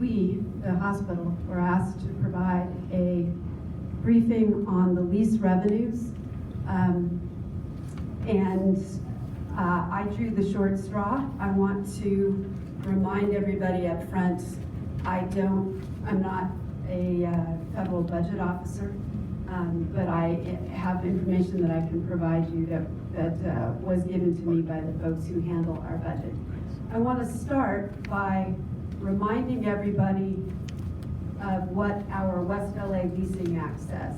we, the hospital, were asked to provide a briefing on the lease revenues. I drew the short straw. I want to remind everybody up front, I'm not a federal budget officer, but I have information that I can provide you that was given to me by the folks who handle our budget. I want to start by reminding everybody of what our West LA Leasing Act says.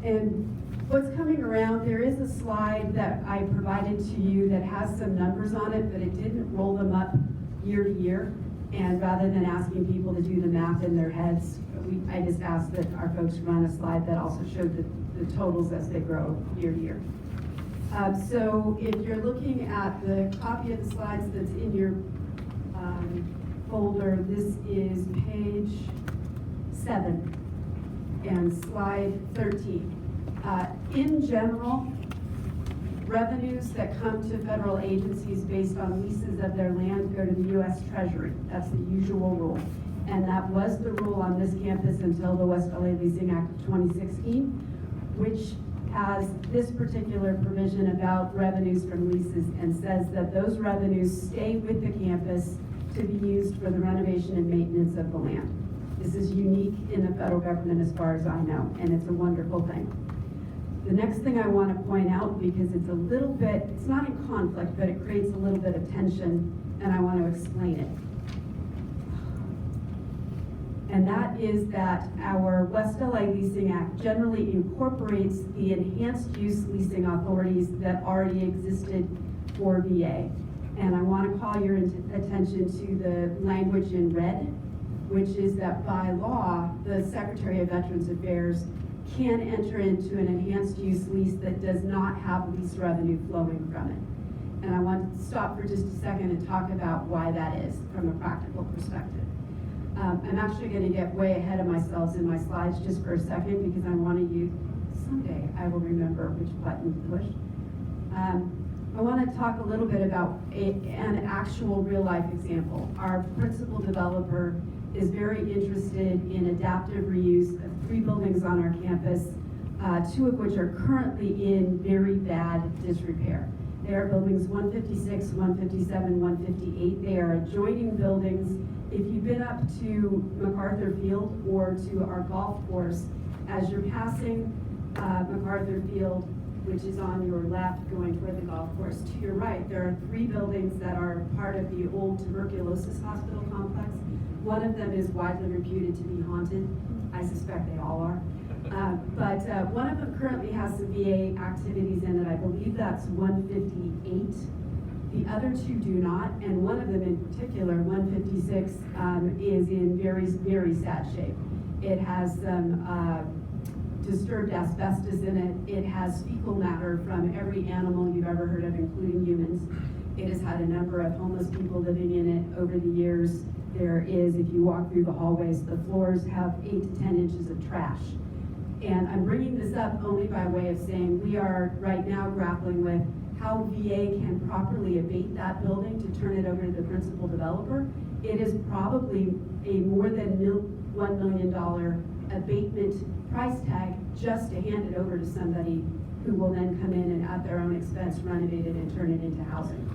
And what's coming around, there is a slide that I provided to you that has some numbers on it, but it didn't roll them up year to year. And rather than asking people to do the math in their heads, I just asked that our folks run a slide that also showed the totals as they grow year to year. So if you're looking at the copy of the slides that's in your folder, this is page 7 and slide 13. In general, revenues that come to federal agencies based on leases of their land go to the U.S. Treasury. That's the usual rule. And that was the rule on this campus until the West LA Leasing Act of 2016, which has this particular provision about revenues from leases and says that those revenues stay with the campus to be used for the renovation and maintenance of the land. This is unique in the federal government as far as I know, and it's a wonderful thing. The next thing I want to point out, because it's a little bit, it's not in conflict, but it creates a little bit of tension, and I want to explain it. And that is that our West LA Leasing Act generally incorporates the enhanced use leasing authorities that already existed for VA. And I want to call your attention to the language in red, which is that by law, the Secretary of Veterans Affairs can enter into an enhanced use lease that does not have lease revenue flowing from it. And I want to stop for just a second and talk about why that is from a practical perspective. I'm actually going to get way ahead of myself in my slides just for a second because I want to use, someday I will remember which button to push. I want to talk a little bit about an actual real life example. Our principal developer is very interested in adaptive reuse of 3 buildings on our campus, 2 of which are currently in very bad disrepair. They are buildings 156, 157, 158. They are adjoining buildings. If you've been up to MacArthur Field or to our golf course, as you're passing MacArthur Field, which is on your left going toward the golf course, to your right, there are 3 buildings that are part of the old tuberculosis hospital complex. One of them is widely reputed to be haunted. I suspect they all are. But one of them currently has some VA activities in it. I believe that's 158. The other 2 do not, and one of them in particular, 156, is in very, very sad shape. It has some disturbed asbestos in it. It has fecal matter from every animal you've ever heard of, including humans. It has had a number of homeless people living in it over the years. There is, if you walk through the hallways, the floors have 8 to 10 inches of trash. And I'm bringing this up only by way of saying we are right now grappling with how VA can properly abate that building to turn it over to the principal developer. It is probably a more than $1 million abatement price tag just to hand it over to somebody who will then come in and at their own expense renovate it and turn it into housing.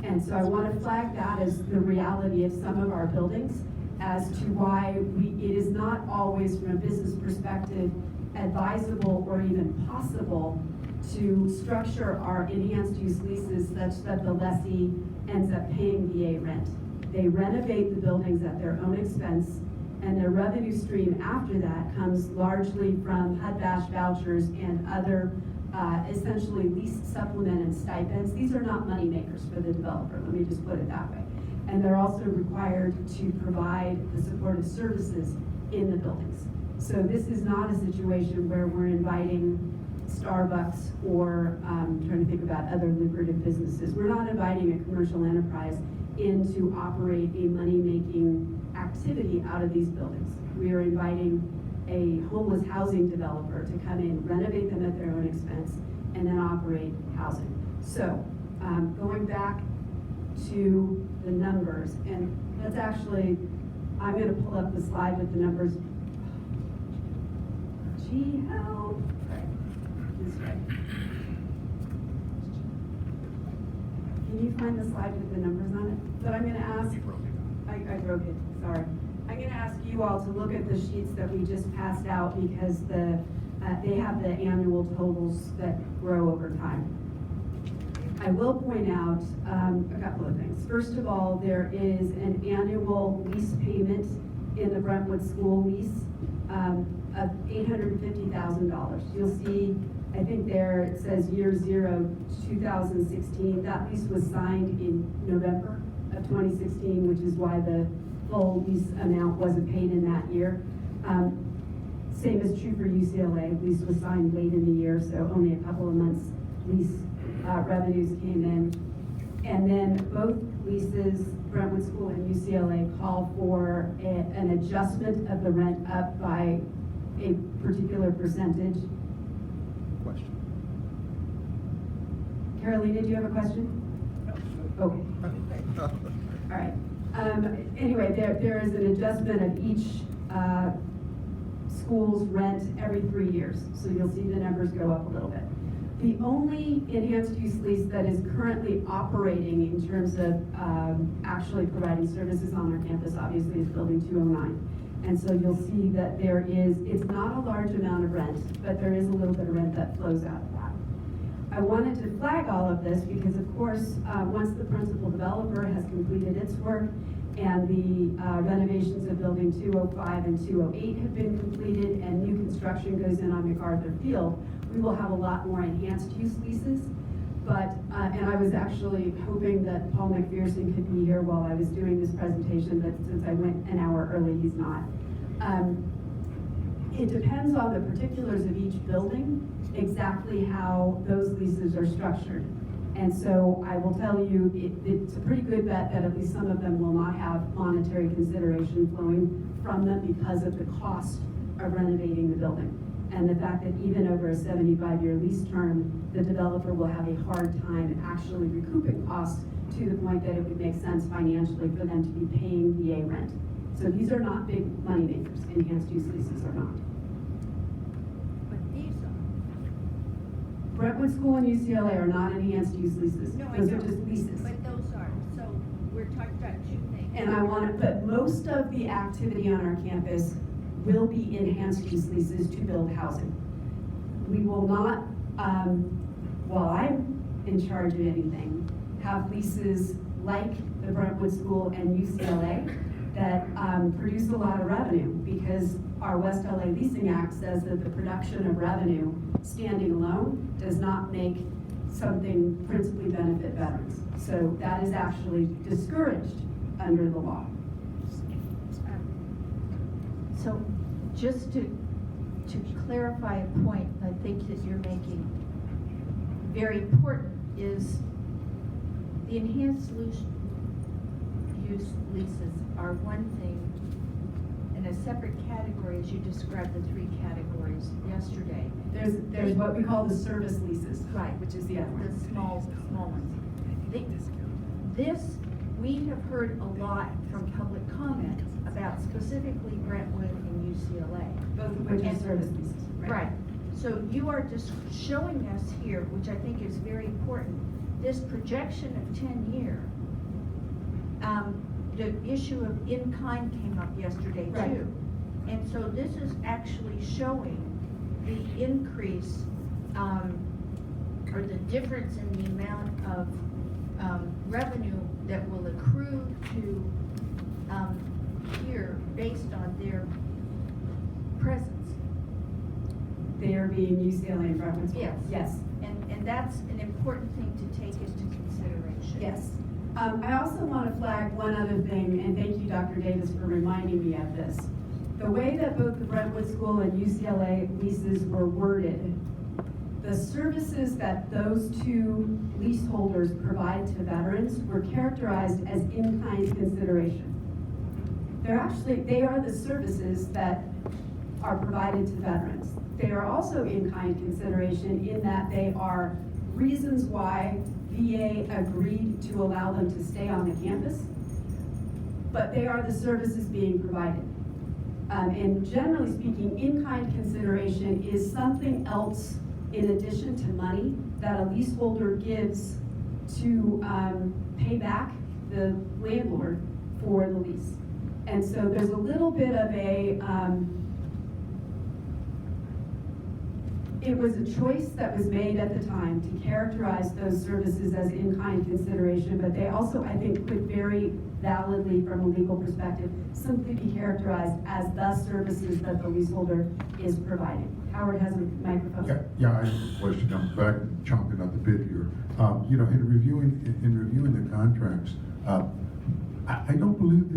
And so I want to flag that as the reality of some of our buildings as to why it is not always from a business perspective advisable or even possible to structure our enhanced use leases such that the lessee ends up paying VA rent. They renovate the buildings at their own expense, and their revenue stream after that comes largely from HUD-BASH vouchers and other essentially lease supplement and stipends. These are not money makers for the developer, let me just put it that way. And they're also required to provide the supportive services in the buildings. So this is not a situation where we're inviting Starbucks or trying to think about other lucrative businesses. We're not inviting a commercial enterprise in to operate a money-making activity out of these buildings. We are inviting a homeless housing developer to come in, renovate them at their own expense, and then operate housing. So, going back to the numbers, and let's actually, I'm going to pull up the slide with the numbers. Gee, help. This way. Can you find the slide with the numbers on it? But I'm going to ask, I broke it, sorry. I'm going to ask you all to look at the sheets that we just passed out because they have the annual totals that grow over time. I will point out a couple of things. First of all, there is an annual lease payment in the Brentwood School lease of $850,000. You'll see, I think there it says year 0, 2016. That lease was signed in November of 2016, which is why the full lease amount wasn't paid in that year. Same is true for UCLA. Lease was signed late in the year, so only a couple of months lease revenues came in. And then both leases, Brentwood School and UCLA, call for an adjustment of the rent up by a particular percentage. Question. Carolina, do you have a question? Okay. All right. Anyway, there is an adjustment of each school's rent every 3 years. So you'll see the numbers go up a little bit. The only enhanced use lease that is currently operating in terms of actually providing services on our campus, obviously, is Building 209. And so you'll see that it's not a large amount of rent, but there is a little bit of rent that flows out of that. I wanted to flag all of this because, of course, once the principal developer has completed its work and the renovations of Building 205 and 208 have been completed and new construction goes in on MacArthur Field, we will have a lot more enhanced use leases. But, and I was actually hoping that Paul McPherson could be here while I was doing this presentation, but since I went an hour early, he's not. It depends on the particulars of each building, exactly how those leases are structured. And so I will tell you, it's a pretty good bet that at least some of them will not have monetary consideration flowing from them because of the cost of renovating the building. And the fact that even over a 75-year lease term, the developer will have a hard time actually recouping costs to the point that it would make sense financially for them to be paying VA rent. So these are not big money makers. Enhanced use leases are not. But these are. Brentwood School and UCLA are not enhanced use leases. No, Those I know, are just leases. But those are. So we're talking about two things. And I want to, but most of the activity on our campus will be enhanced use leases to build housing. We will not, while I'm in charge of anything, have leases like the Brentwood School and UCLA that produce a lot of revenue because our West LA Leasing Act says that the production of revenue standing alone does not make something principally benefit veterans. So that is actually discouraged under the law. So just to clarify a point I think that you're making very important is the enhanced use leases are one thing, and a separate category as you described the three categories yesterday. There's what we call the service leases, Right. which is the other one. The small ones. This, we have heard a lot from public comment about specifically Brentwood and UCLA. Both of which are And- service leases, right? Right. So you are just showing us here, which I think is very important, this projection of 10-year. The issue of in-kind came up yesterday Right. too. And so this is actually showing the increase, or the difference in the amount of revenue that will accrue to here based on their presence. They are being UCLA and Brentwood School. Yes. Yes. And that's an important thing to take into consideration. Yes. I also want to flag one other thing, and thank you, Dr. Davis, for reminding me of this. The way that both the Brentwood School and UCLA leases were worded, the services that those two leaseholders provide to veterans were characterized as in-kind consideration. They are the services that are provided to veterans. They are also in-kind consideration in that they are reasons why VA agreed to allow them to stay on the campus, but they are the services being provided. And generally speaking, in-kind consideration is something else in addition to money that a leaseholder gives to pay back the landlord for the lease. And so there's a little bit of a, it was a choice that was made at the time to characterize those services as in-kind consideration, but they also, I think, could very validly, from a legal perspective, simply be characterized as the services that the leaseholder is providing. Howard has a microphone. Yeah, I have a question. I'm back chomping at the bit here. You know, in reviewing the contracts, I don't believe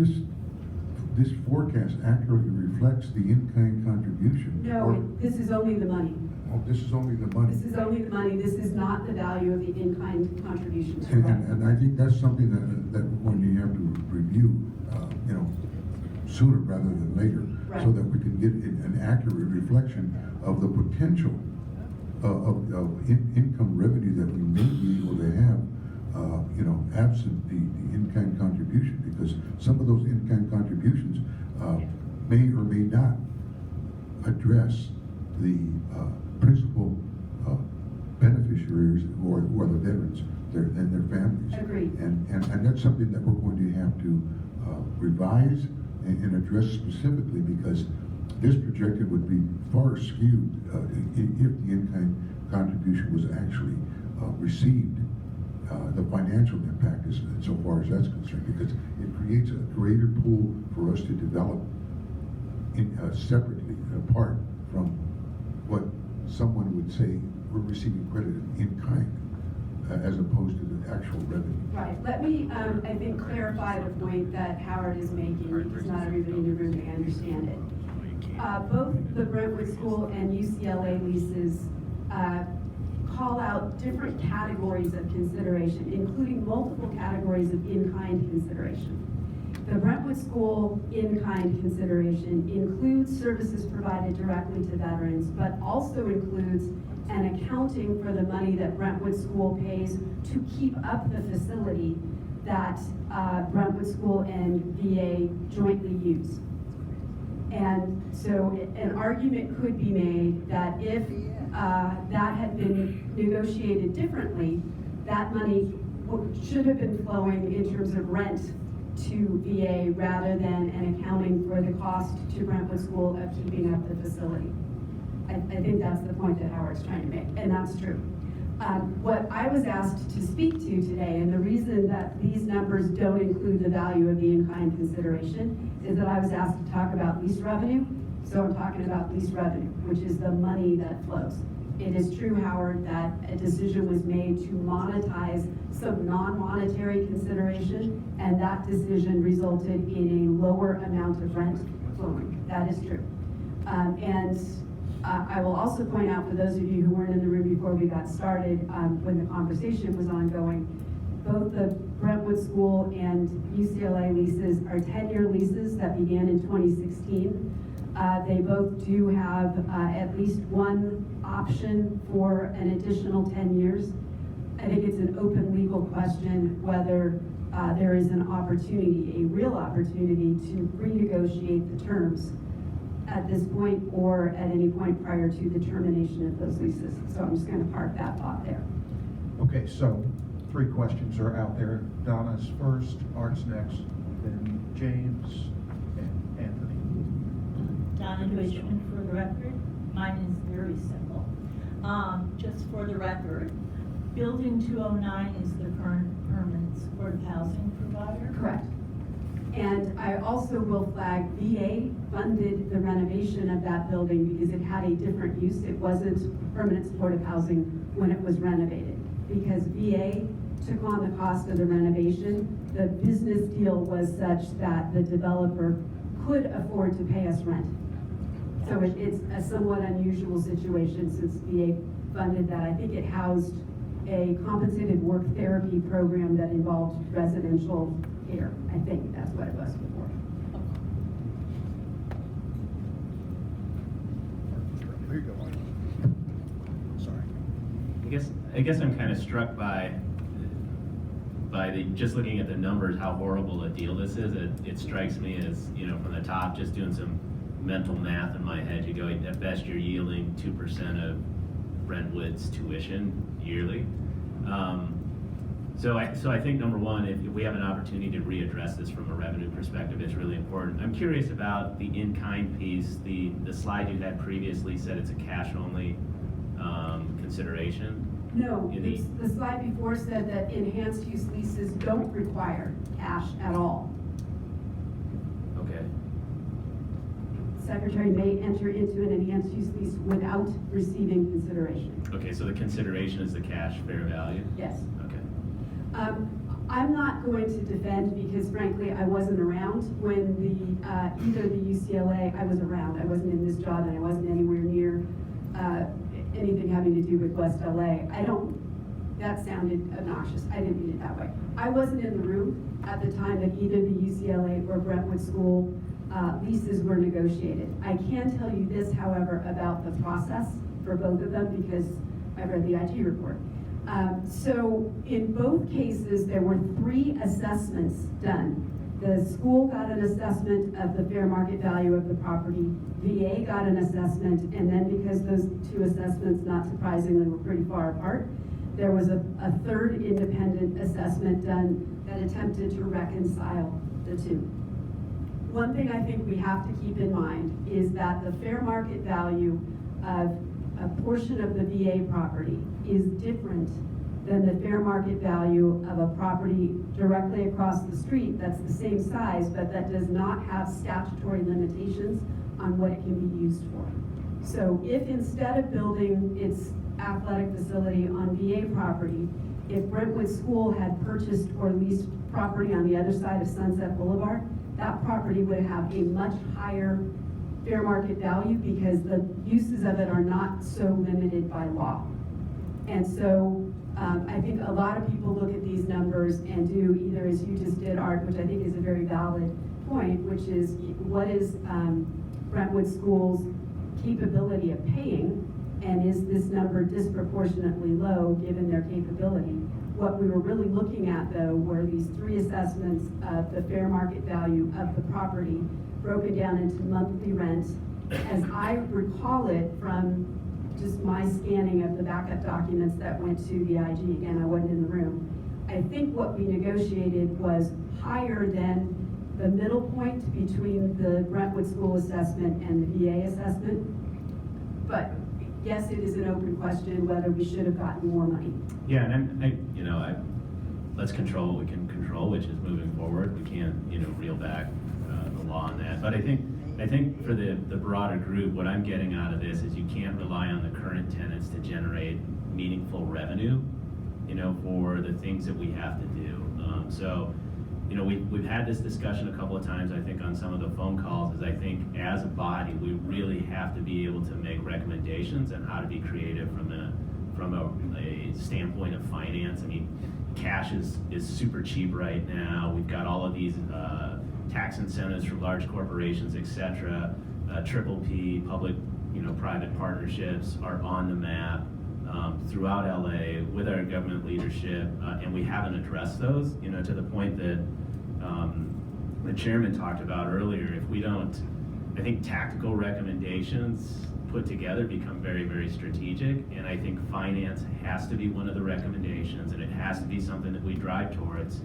this forecast accurately reflects the in-kind contribution. No, this is only the money. Oh, this is only the money. This is only the money. This is not the value of the in-kind contributions. And I think that's something that when you have to review, you know, sooner rather than later, so Right. that we can get an accurate reflection of the potential of income revenue that we may be able to have, you know, absent the in-kind contribution, because some of those in-kind contributions may or may not address the principal beneficiaries or the veterans and their families. Agreed. And that's something that we're going to have to revise and address specifically, because this projection would be far skewed if the in-kind contribution was actually received. The financial impact is so far as that's concerned, because it creates a greater pool for us to develop separately, apart from what someone would say we're receiving credit in kind, as opposed to the actual revenue. Right. Let me, I think, clarify the point that Howard is making, because not everybody in the room may understand it. Both the Brentwood School and UCLA leases call out different categories of consideration, including multiple categories of in-kind consideration. The Brentwood School in-kind consideration includes services provided directly to veterans, but also includes an accounting for the money that Brentwood School pays to keep up the facility that Brentwood School and VA jointly use. And so an argument could be made that if that had been negotiated differently, that money should have been flowing in terms of rent to VA rather than an accounting for the cost to Brentwood School of keeping up the facility. I think that's the point that Howard's trying to make, and that's true. What I was asked to speak to today, and the reason that these numbers don't include the value of the in-kind consideration, is that I was asked to talk about lease revenue. So I'm talking about lease revenue, which is the money that flows. It is true, Howard, that a decision was made to monetize some non-monetary consideration, and that decision resulted in a lower amount of rent flowing. That is true. I will also point out, for those of you who weren't in the room before we got started, when the conversation was ongoing, both the Brentwood School and UCLA leases are 10-year leases that began in 2016. They both do have at least one option for an additional 10 years. I think it's an open legal question whether there is an opportunity, a real opportunity, to renegotiate the terms at this point or at any point prior to the termination of those leases. So I'm just going to park that thought there. Okay, so 3 questions are out there. Donna's first, Art's next, then James and Anthony. Donna Deutschman, for the record. Mine is very simple. Just for the record, Building 209 is the current permanent supportive housing provider? Correct. And I also will flag VA funded the renovation of that building because it had a different use. It wasn't permanent supportive housing when it was renovated. Because VA took on the cost of the renovation, the business deal was such that the developer could afford to pay us rent. So it's a somewhat unusual situation since VA funded that. I think it housed a compensated work therapy program that involved residential care. I think that's what it was before. I guess I'm kind of struck by just looking at the numbers, how horrible a deal this is. It strikes me as, from the top, just doing some mental math in my head, you go, at best you're yielding 2% of Brentwood's tuition yearly. So I think number one, if we have an opportunity to readdress this from a revenue perspective, it's really important. I'm curious about the in-kind piece. The slide you had previously said it's a cash-only consideration. No, In the slide before said that enhanced use leases don't require cash at all. Okay. Secretary may enter into an enhanced use lease without receiving consideration. Okay, so the consideration is the cash fair value? Yes. Okay. I'm not going to defend because frankly, I wasn't around when either the UCLA, I was around, I wasn't in this job and I wasn't anywhere near anything having to do with West LA. That sounded obnoxious, I didn't mean it that way. I wasn't in the room at the time that either the UCLA or Brentwood School leases were negotiated. I can tell you this, however, about the process for both of them because I read the IG report. So in both cases, there were 3 assessments done. The school got an assessment of the fair market value of the property, VA got an assessment, and then because those 2 assessments, not surprisingly, were pretty far apart, there was a 3rd independent assessment done that attempted to reconcile the 2. One thing I think we have to keep in mind is that the fair market value of a portion of the VA property is different than the fair market value of a property directly across the street that's the same size, but that does not have statutory limitations on what it can be used for. So if instead of building its athletic facility on VA property, if Brentwood School had purchased or leased property on the other side of Sunset Boulevard, that property would have a much higher fair market value because the uses of it are not so limited by law. And so I think a lot of people look at these numbers and do either as you just did, Art, which I think is a very valid point, which is what is Brentwood School's capability of paying, and is this number disproportionately low given their capability? What we were really looking at though were these 3 assessments of the fair market value of the property broken down into monthly rent. As I recall it from just my scanning of the backup documents that went to the IG, again, I wasn't in the room, I think what we negotiated was higher than the middle point between the Brentwood School assessment and the VA assessment. But yes, it is an open question whether we should have gotten more money. Yeah, and let's control what we can control, which is moving forward. We can't, reel back the law on that. But I think for the broader group, what I'm getting out of this is you can't rely on the current tenants to generate meaningful revenue, for the things that we have to do. We've had this discussion a couple of times, I think, on some of the phone calls, is I think as a body, we really have to be able to make recommendations on how to be creative from a standpoint of finance. I mean, cash is super cheap right now. We've got all of these tax incentives for large corporations, et cetera. Triple P, public, private partnerships are on the map throughout LA with our government leadership, and we haven't addressed those, to the point that the chairman talked about earlier. If we don't, I think tactical recommendations put together become very, very strategic, and I think finance has to be one of the recommendations, and it has to be something that we drive towards,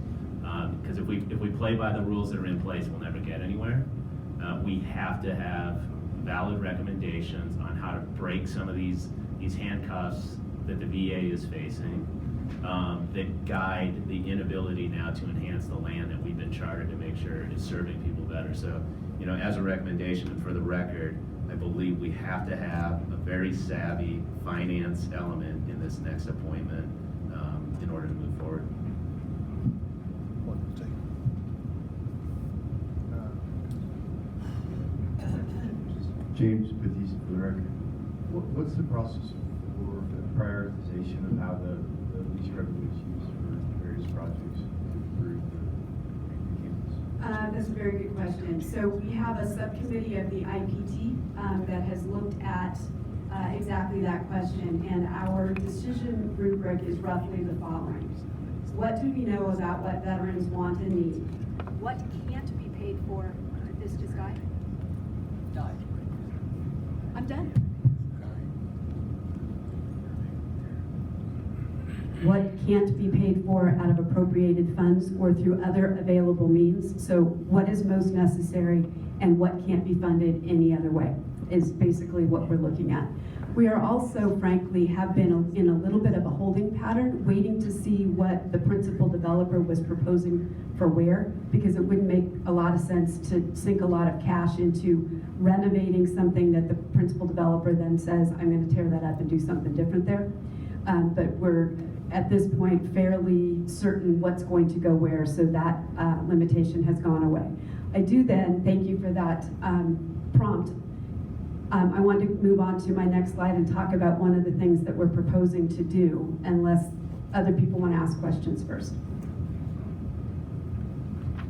because if we play by the rules that are in place, we'll never get anywhere. We have to have valid recommendations on how to break some of these handcuffs that the VA is facing, that guide the inability now to enhance the land that we've been chartered to make sure is serving people better. So, as a recommendation and for the record, I believe we have to have a very savvy finance element in this next appointment in order to move forward. James Batiste for the record. What's the process for the prioritization of how the lease revenue is used for various projects to improve the campus? That's a very good question. So we have a subcommittee of the IPT that has looked at exactly that question, and our decision rubric is roughly the following. What do we know about what veterans want and need? What can't be paid for is just Guy? I'm done. What can't be paid for out of appropriated funds or through other available means? So what is most necessary and what can't be funded any other way is basically what we're looking at. We are also, frankly, have been in a little bit of a holding pattern, waiting to see what the principal developer was proposing for where, because it wouldn't make a lot of sense to sink a lot of cash into renovating something that the principal developer then says, I'm going to tear that up and do something different there. But we're, at this point, fairly certain what's going to go where, so that limitation has gone away. I do then, thank you for that prompt. I want to move on to my next slide and talk about one of the things that we're proposing to do, unless other people want to ask questions first.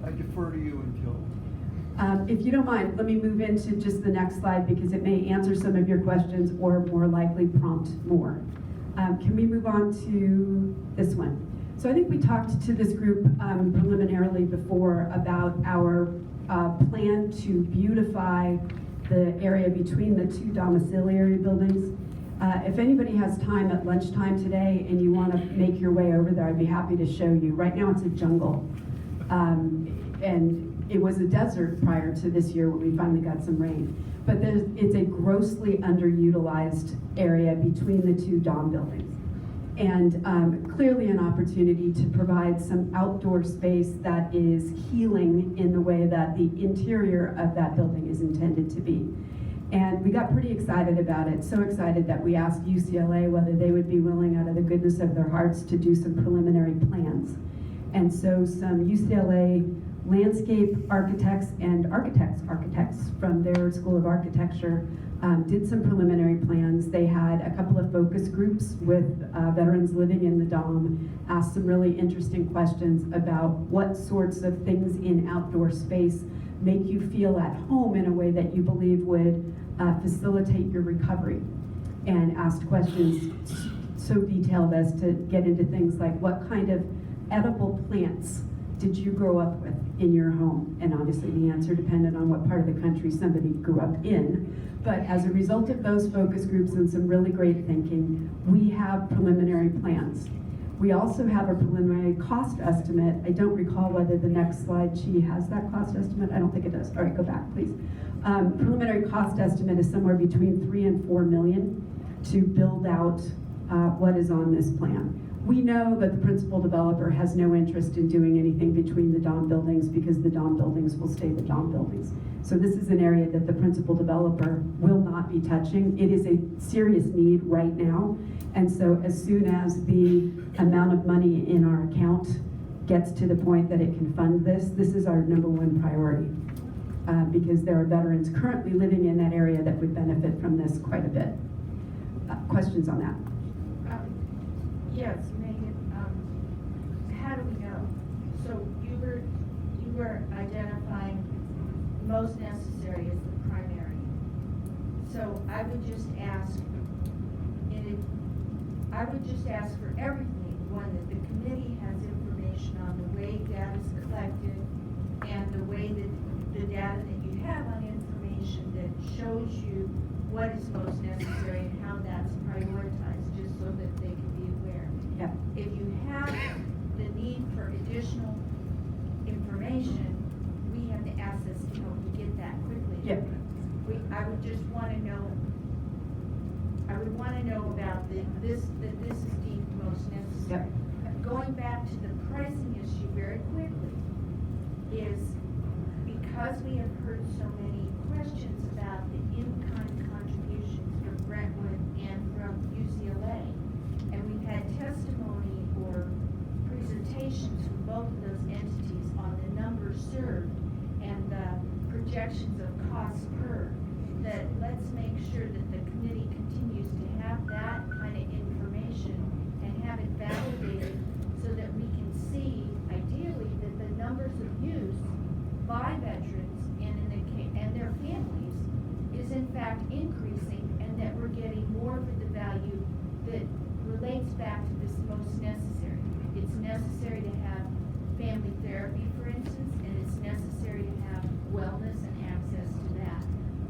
I defer to you until. If you don't mind, let me move into just the next slide because it may answer some of your questions or more likely prompt more. Can we move on to this one? So I think we talked to this group preliminarily before about our plan to beautify the area between the two domiciliary buildings. If anybody has time at lunchtime today and you want to make your way over there, I'd be happy to show you. Right now it's a jungle. And it was a desert prior to this year when we finally got some rain. But it's a grossly underutilized area between the two dom buildings. And clearly an opportunity to provide some outdoor space that is healing in the way that the interior of that building is intended to be. And we got pretty excited about it, so excited that we asked UCLA whether they would be willing, out of the goodness of their hearts, to do some preliminary plans. And so some UCLA landscape architects and architects from their School of Architecture did some preliminary plans. They had a couple of focus groups with veterans living in the Dom, asked some really interesting questions about what sorts of things in outdoor space make you feel at home in a way that you believe would facilitate your recovery, and asked questions so detailed as to get into things like what kind of edible plants did you grow up with in your home? And obviously the answer depended on what part of the country somebody grew up in. But as a result of those focus groups and some really great thinking, we have preliminary plans. We also have a preliminary cost estimate. I don't recall whether the next slide she has that cost estimate. I don't think it does. All right, go back, please. Preliminary cost estimate is somewhere between 3 and 4 million to build out what is on this plan. We know that the principal developer has no interest in doing anything between the Dom buildings because the Dom buildings will stay the Dom buildings. So this is an area that the principal developer will not be touching. It is a serious need right now. And so as soon as the amount of money in our account gets to the point that it can fund this, this is our #1 priority. Because there are veterans currently living in that area that would benefit from this quite a bit. Questions on that? Yes, Megan, how do we know? So you were identifying most necessary as the primary. So I would just ask, for everything, one, that the committee has information on the way data is collected and the way that the data that you have on information that shows you what is most necessary and how that's prioritized, just so that they can be aware. Yep. If you have the need for additional information, we have the assets to help you get that quickly. Yep. I would just want to know, about that this is deemed most necessary. Yep. Going back to the pricing issue very quickly, is because we have heard so many questions about the in-kind contributions from Brentwood and from UCLA, and we've had testimony or presentations from both of those entities on the numbers served and the projections of costs per, that let's make sure that the committee continues to have that kind of information and have it validated so that we can see ideally that the numbers of use by veterans and their families is in fact increasing, and that we're getting premise and access to that.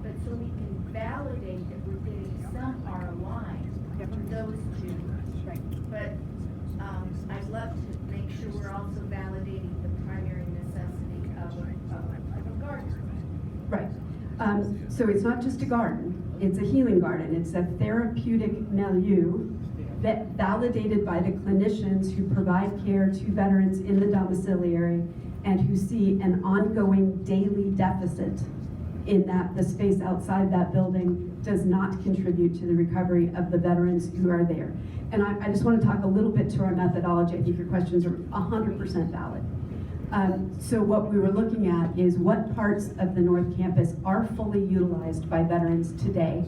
But so we can validate that we're getting some ROI from those two. Right. But, I'd love to make sure we're also validating the primary necessity of a garden. Right. So it's not just a garden, it's a healing garden. It's a therapeutic milieu that validated by the clinicians who provide care to veterans in the domiciliary and who see an ongoing daily deficit in that the space outside that building does not contribute to the recovery of the veterans who are there. And I just want to talk a little bit to our methodology. I think your questions are 100% valid. So what we were looking at is what parts of the North Campus are fully utilized by veterans today.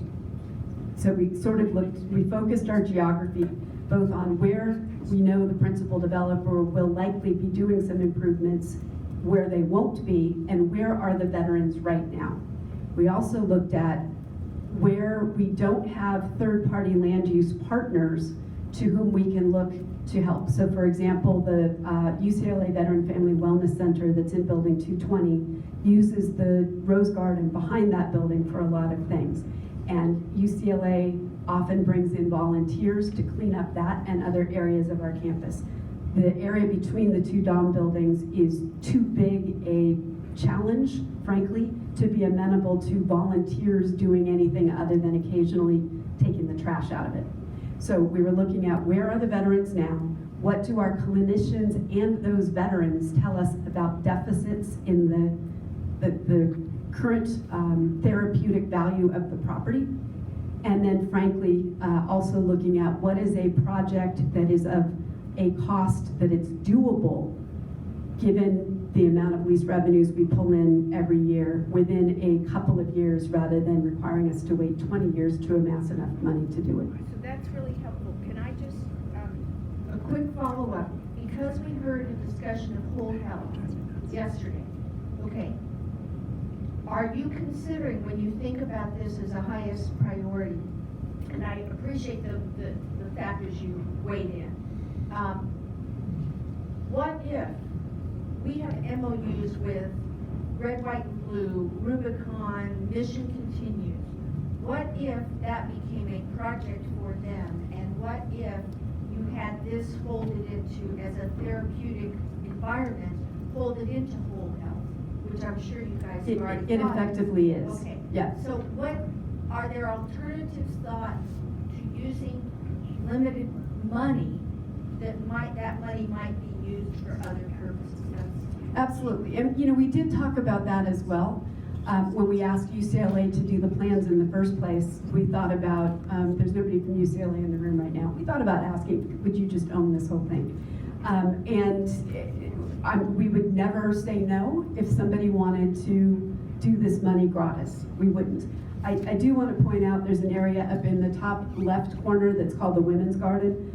So we sort of we focused our geography both on where we know the principal developer will likely be doing some improvements, where they won't be, and where are the veterans right now. We also looked at where we don't have third-party land use partners to whom we can look to help. So for example, the UCLA Veteran Family Wellness Center that's in building 220 uses the Rose Garden behind that building for a lot of things. And UCLA often brings in volunteers to clean up that and other areas of our campus. The area between the two dorm buildings is too big a challenge, frankly, to be amenable to volunteers doing anything other than occasionally taking the trash out of it. So we were looking at where are the veterans now, what do our clinicians and those veterans tell us about deficits in the current therapeutic value of the property, and then frankly also looking at what is a project that is of a cost that it's doable given the amount of lease revenues we pull in every year within a couple of years rather than requiring us to wait 20 years to amass enough money to do it. So that's really helpful. Can I just, A quick follow-up, because we heard a discussion of whole health yesterday, okay. Are you considering, when you think about this as a highest priority, and I appreciate the factors you weighed in, what if we have MOUs with Red, White, and Blue, Rubicon, Mission Continues? What if that became a project for them? And what if you had this folded into, as a therapeutic environment, folded into whole health, which I'm sure you guys have already It thought of. effectively is. Okay. Yeah. So what, are there alternatives thought to using limited money that money might be used for other purposes? Absolutely, and we did talk about that as well. When we asked UCLA to do the plans in the first place, we thought about, there's nobody from UCLA in the room right now, we thought about asking, would you just own this whole thing? We would never say no if somebody wanted to do this money gratis. We wouldn't. I do want to point out there's an area up in the top left corner that's called the Women's Garden.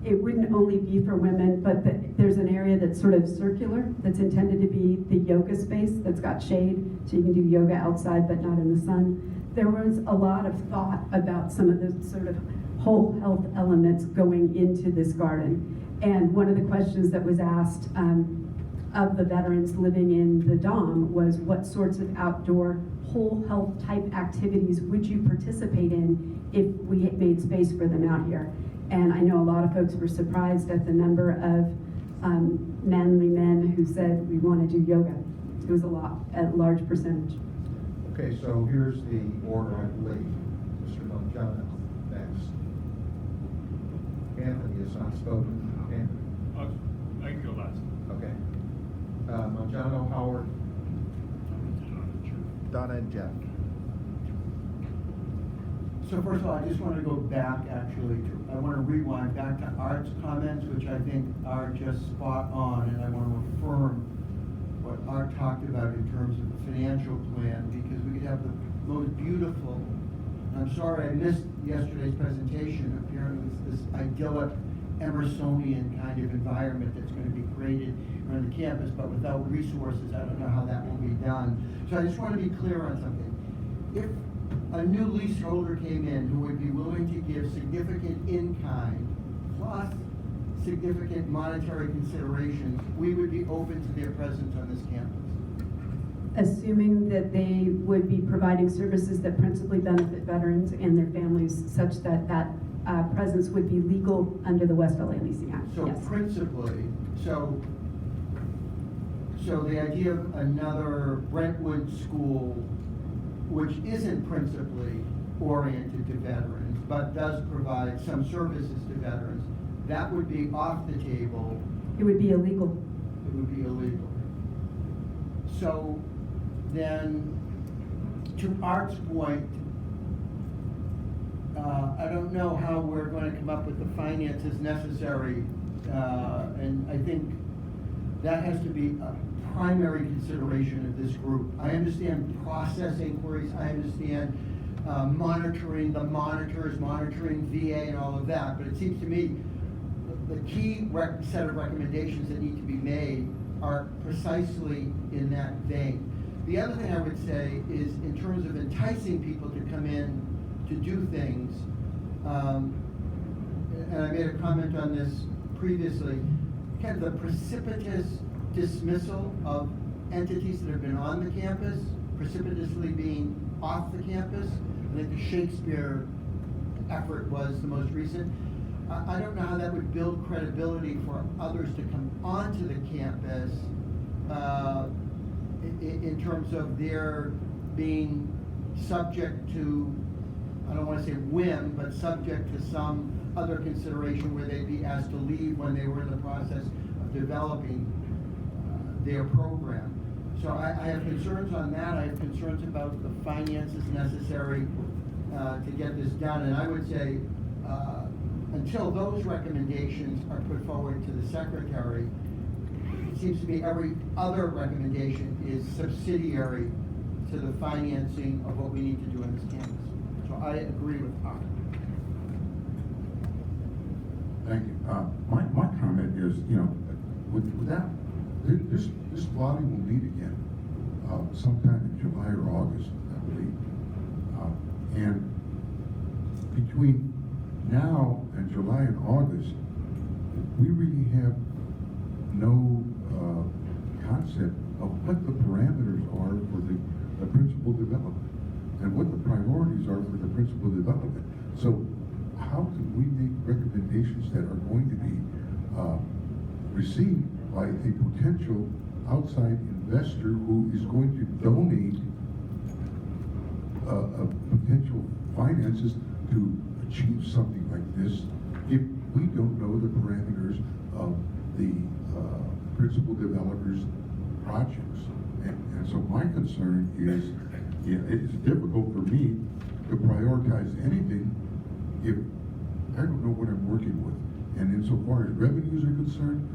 It wouldn't only be for women, but there's an area that's sort of circular that's intended to be the yoga space that's got shade, so you can do yoga outside but not in the sun. There was a lot of thought about some of the sort of whole health elements going into this garden. And one of the questions that was asked of the veterans living in the Dom was what sorts of outdoor whole health type activities would you participate in if we made space for them out here? And I know a lot of folks were surprised at the number of manly men who said we want to do yoga. It was a large percentage. Okay, so here's the order, I believe. Mr. Montana next. Anthony has not spoken. Anthony. I can go last. Okay. Montano, Howard, Donna, and Jeff. So first of all, I just want to go back actually I want to rewind back to Art's comments, which I think are just spot on, and I want to affirm what Art talked about in terms of the financial plan, because we could have the most beautiful, I'm sorry I missed yesterday's presentation, apparently it's this idyllic Emersonian kind of environment that's going to be created around the campus, but without resources, I don't know how that will be done. So I just want to be clear on something. If a new leaseholder came in who would be willing to give significant in-kind plus significant monetary consideration, we would be open to their presence on this campus. assuming that they would be providing services that principally benefit veterans and their families, such that that presence would be legal under the West LA Leasing Act. So Yes. principally, so the idea of another Brentwood School, which isn't principally oriented to veterans, but does provide some services to veterans, that would be off the table. It would be illegal. It would be illegal. So then, to Art's point, I don't know how we're going to come up with the finances necessary, and I think that has to be a primary consideration of this group. I understand process inquiries, I understand monitoring, the monitors, monitoring VA and all of that, but it seems to me the key set of recommendations that need to be made are precisely in that vein. The other thing I would say is, in terms of enticing people to come in to do things, and I made a comment on this previously, kind of the precipitous dismissal of entities that have been on the campus, precipitously being off the campus. I think the Shakespeare effort was the most recent. I don't know how that would build credibility for others to come onto the campus in terms of their being subject to, I don't want to say whim, but subject to some other consideration where they'd be asked to leave when they were in the process of developing their program. So I have concerns on that. I have concerns about the finances necessary to get this done. And I would say, until those recommendations are put forward to the secretary, it seems to me every other recommendation is subsidiary to the financing of what we need to do on this campus. So I agree with Art. Thank you. My comment is, with that, this body will meet again sometime in July or August, I believe. And between now and July and August, we really have no concept of what the parameters are for the principal development and what the priorities are for the principal development. So how can we make recommendations that are going to be received by a potential outside investor who is going to donate potential finances to achieve something like this if we don't know the parameters of the principal developers' projects? And so my concern is, it's difficult for me to prioritize anything if I don't know what I'm working with. And insofar as revenues are concerned,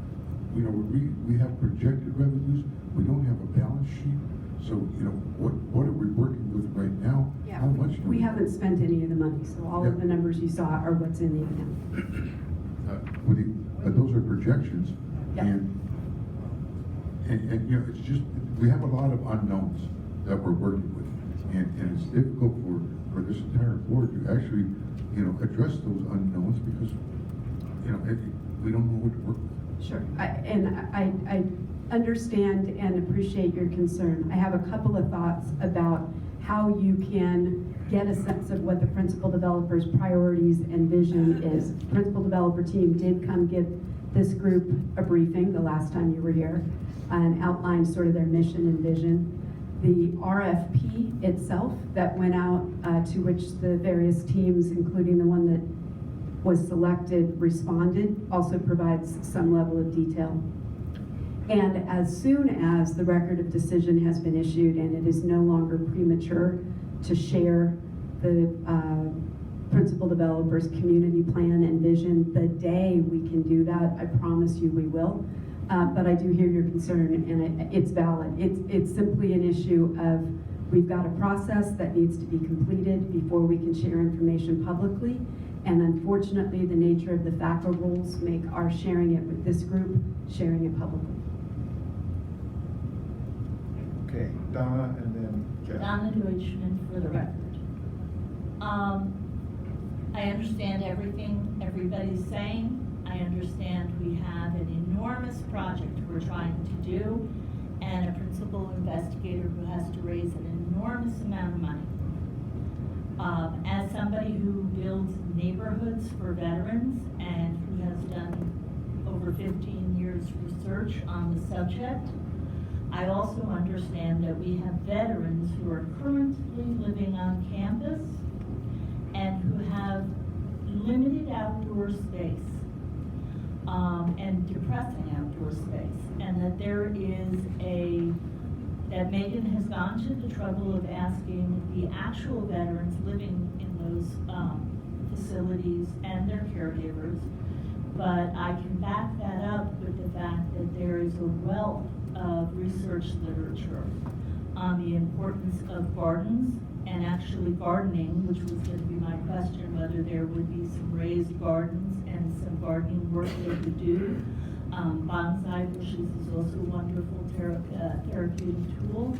we have projected revenues. We don't have a balance sheet. So, what are we working with right now? Yeah, How much do we haven't spent any of the money, so all of Yeah. the numbers you saw are what's in the account. But those are projections. Yeah. And it's just, we have a lot of unknowns that we're working with. And it's difficult for this entire board to actually, address those unknowns because, we don't know what to work with. Sure, I understand and appreciate your concern. I have a couple of thoughts about how you can get a sense of what the principal developer's priorities and vision is. Principal developer team did come give this group a briefing the last time you were here and outlined sort of their mission and vision. The RFP itself that went out to which the various teams, including the one that was selected, responded, also provides some level of detail. And as soon as the record of decision has been issued and it is no longer premature to share the principal developer's community plan and vision, the day we can do that, I promise you we will. But I do hear your concern, and it's valid. It's simply an issue of, we've got a process that needs to be completed before we can share information publicly. And unfortunately, the nature of the FACA rules make our sharing it with this group, sharing it publicly. Okay, Donna and then Jeff. Donna Deutschman for the record. I understand everything everybody's saying. I understand we have an enormous project we're trying to do, and a principal investigator who has to raise an enormous amount of money. As somebody who builds neighborhoods for veterans and who has done over 15 years research on the subject, I also understand that we have veterans who are currently living on campus and who have limited outdoor space, and depressing outdoor space, and that that Megan has gone to the trouble of asking the actual veterans living in those facilities and their caregivers. But I can back that up with the fact that there is a wealth of research literature on the importance of gardens and actually gardening, which was going to be my question, whether there would be some raised gardens and some gardening work they could do. Bonsai bushes is also a wonderful therapeutic tool.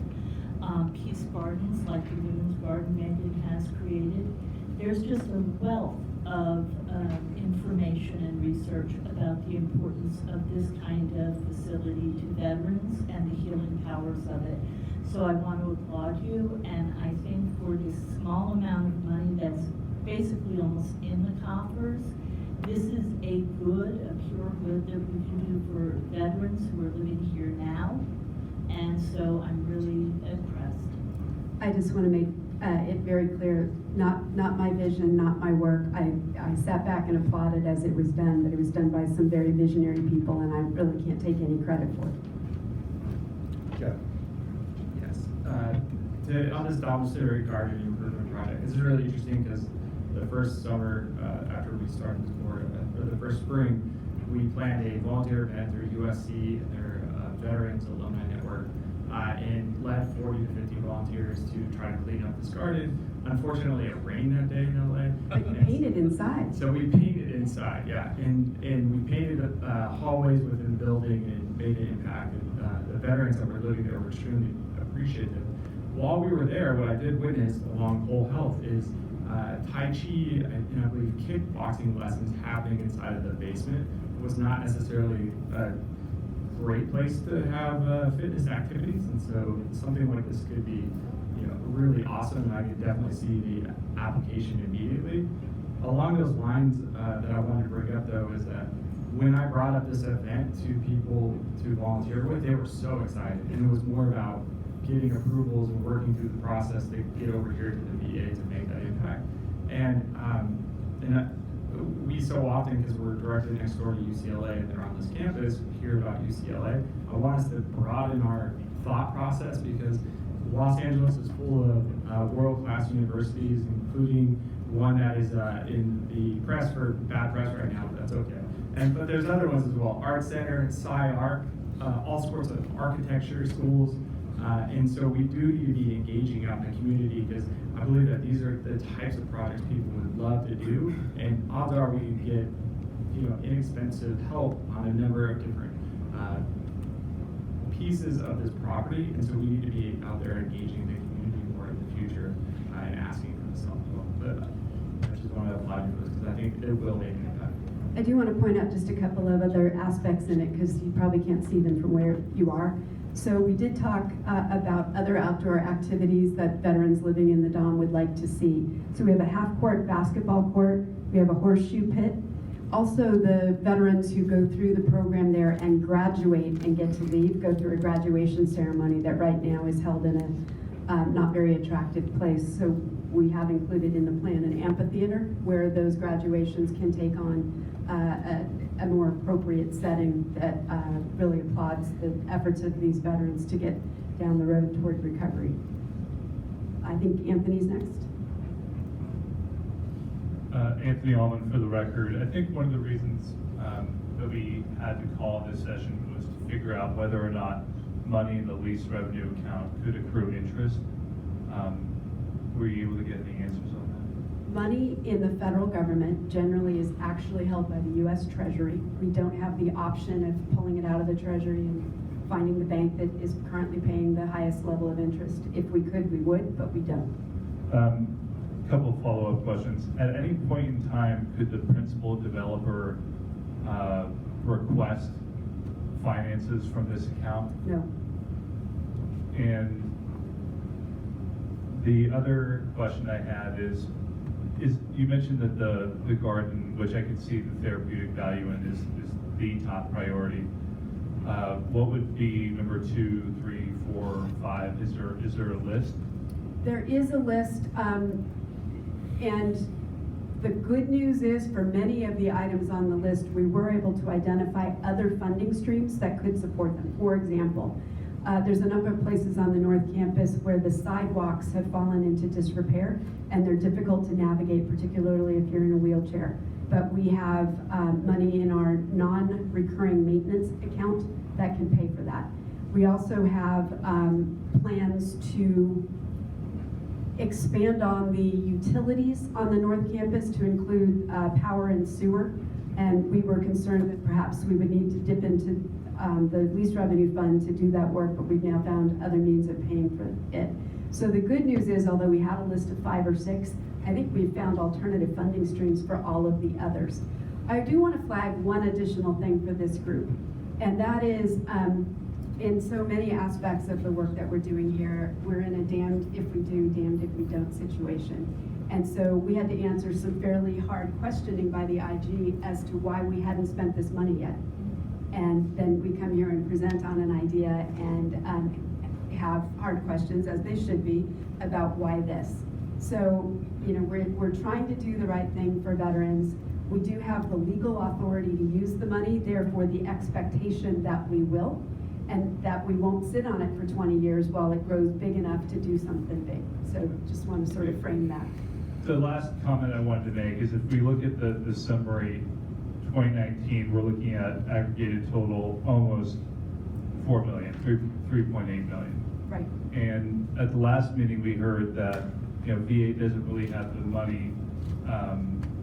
Peace gardens, like the women's garden Megan has created. There's just a wealth of information and research about the importance of this kind of facility to veterans and the healing powers of it. So I want to applaud you, and I think for this small amount of money that's basically almost in the coffers, this is a good, a pure good that we can do for veterans who are living here now, and so I'm really impressed. I just want to make it very clear, not my vision, not my work. I sat back and applauded as it was done, but it was done by some very visionary people, and I really can't take any credit for it. Jeff? Yes. On this domiciliary garden improvement project, this is really interesting because the first summer after we started this board, or the first spring, we planned a volunteer event through USC and their Veterans Alumni Network, and led 40 to 50 volunteers to try to clean up this garden. Unfortunately, it rained that day in LA. But you painted inside. So we painted inside, yeah, and we painted hallways within the building and made an impact. And the veterans that were living there were extremely appreciative. While we were there, what I did witness along Whole Health is Tai Chi and I believe kickboxing lessons happening inside of the basement. It was not necessarily a great place to have fitness activities, and so something like this could be, really awesome, and I could definitely see the application immediately. Along those lines, that I wanted to bring up though is that when I brought up this event to people to volunteer with, they were so excited, and it was more about getting approvals and working through the process to get over here to the VA to make that impact. And we so often, because we're directly next door to UCLA and they're on this campus, hear about UCLA. I want us to broaden our thought process because Los Angeles is full of world-class universities, including one that is in the press for bad press right now, but that's okay. But there's other ones as well. Art Center, Sci-Arc, all sorts of architecture schools. And so we do need to be engaging out in the community because I believe that these are the types of projects people would love to do, and odds are we can get, inexpensive help on a number of different pieces of this property, and so we need to be out there engaging the community more in the future and asking for this help. But I just want to apply to this because I think it will make an impact. I do want to point out just a couple of other aspects in it because you probably can't see them from where you are. So we did talk about other outdoor activities that veterans living in the Dom would like to see. So we have a half-court basketball court, we have a horseshoe pit. Also, the veterans who go through the program there and graduate and get to leave go through a graduation ceremony that right now is held in a not very attractive place. So we have included in the plan an amphitheater where those graduations can take on a more appropriate setting that really applauds the efforts of these veterans to get down the road toward recovery. I think Anthony's next. Anthony Allman for the record. I think one of the reasons that we had to call this session was to figure out whether or not money in the lease revenue account could accrue interest. Were you able to get any answers on that? Money in the federal government generally is actually held by the U.S. Treasury. We don't have the option of pulling it out of the Treasury and finding the bank that is currently paying the highest level of interest. If we could, we would, but we don't. Couple of follow-up questions. At any point in time, could the principal developer request finances from this account? No. And the other question I had is you mentioned that the garden, which I could see the therapeutic value in, is the top priority. What would be number 2, 3, 4, 5? Is there a list? There is a list, and the good news is for many of the items on the list, we were able to identify other funding streams that could support them. For example, there's a number of places on the North Campus where the sidewalks have fallen into disrepair and they're difficult to navigate, particularly if you're in a wheelchair. But we have money in our non-recurring maintenance account that can pay for that. We also have plans to expand on the utilities on the North Campus to include power and sewer. And we were concerned that perhaps we would need to dip into the lease revenue fund to do that work, but we've now found other means of paying for it. So the good news is, although we had a list of 5 or 6, I think we've found alternative funding streams for all of the others. I do want to flag one additional thing for this group, and that is in so many aspects of the work that we're doing here, we're in a damned if we do, damned if we don't situation. And so we had to answer some fairly hard questioning by the IG as to why we hadn't spent this money yet. And then we come here and present on an idea and have hard questions, as they should be, about why this. So, you know, we're trying to do the right thing for veterans. We do have the legal authority to use the money, therefore the expectation that we will, and that we won't sit on it for 20 years while it grows big enough to do something big. So just want to sort of frame that. The last comment I wanted to make is if we look at the summary 2019, we're looking at aggregated total almost 4 million, 3.8 million. Right. And at the last meeting, we heard that, you know, VA doesn't really have the money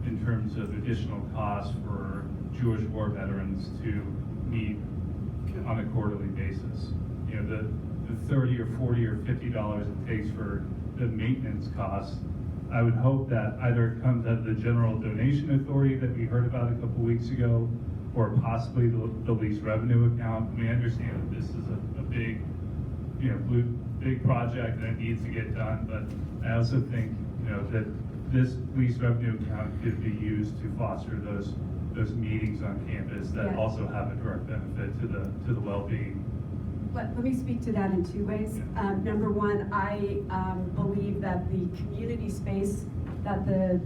in terms of additional costs for Jewish war veterans to meet on a quarterly basis. You know, the $30 or $40 or $50 it takes for the maintenance costs, I would hope that either it comes out of the general donation authority that we heard about a couple weeks ago, or possibly the lease revenue account. I mean, I understand that this is a big, you know, big project and it needs to get done, but I also think, you know, that this lease revenue account could be used to foster those meetings on campus that Yeah. also have a direct benefit to the well-being. Let me speak to that in 2 ways. Number one, I believe that the community space that the